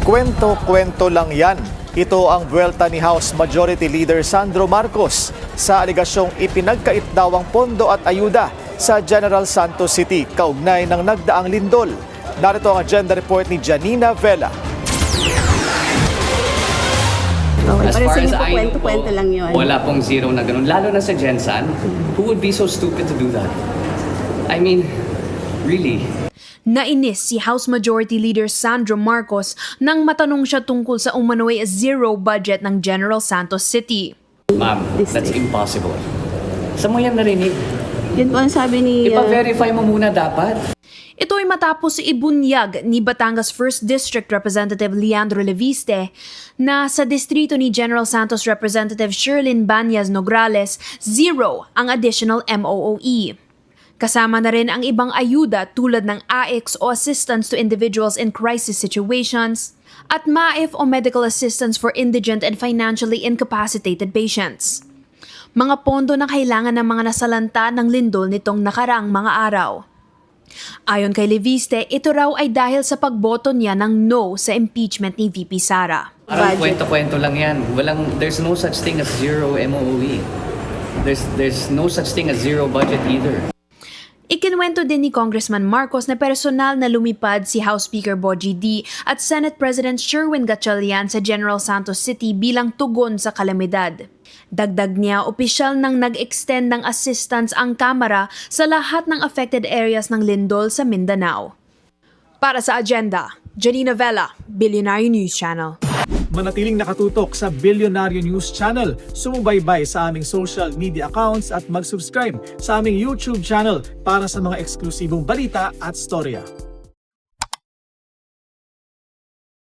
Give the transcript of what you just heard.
Kwento-kwento lang yan. Ito ang buwelta ni House Majority Leader Sandro Marcos sa aligasyong ipinagkait daw ang pondo at ayuda sa General Santos City kaugnay ng nagdaang lindol. Narito ang agenda report ni Janina Vela. As Para far sa as inyo po, I know kwento-kwento po, lang yun. wala pong zero na ganun. Lalo na sa Gensan, who would be so stupid to do that? I mean, really? Nainis si House Majority Leader Sandro Marcos nang matanong siya tungkol sa umano'y zero budget ng General Santos City. Ma'am, that's impossible. Saan mo yan narinig? Yun po ang sabi ni... Ipa-verify mo muna dapat. Ito ay matapos ibunyag ni Batangas 1st District Representative Leandro Leviste na sa distrito ni General Santos Representative Sherlyn Banyas Nograles, zero ang additional MOOE. Kasama na rin ang ibang ayuda tulad ng AIX o Assistance to Individuals in Crisis Situations at MAIF o Medical Assistance for Indigent and Financially Incapacitated Patients. Mga pondo na kailangan ng mga nasalanta ng lindol nitong nakaraang mga araw. Ayon kay Leviste, ito raw ay dahil sa pagboto niya ng no sa impeachment ni VP Sara. Parang kwento-kwento lang yan. There's no such thing as zero MOE. There's no such thing as zero budget either. Ikinwento din ni Congressman Marcos na personal na lumipad si House Speaker Bogie D at Senate President Sherwin Gatchalian sa General Santos City bilang tugon sa kalamidad. Dagdag niya, opisyal nang nag-extend ng assistance ang Kamara sa lahat ng affected areas ng lindol sa Mindanao. Para sa agenda, Janina Vela, Billionaire News Channel. Manatiling nakatutok sa Billionaire News Channel, sumubaybay sa aming social media accounts at mag-subscribe sa aming YouTube channel para sa mga eksklusibong balita at storya.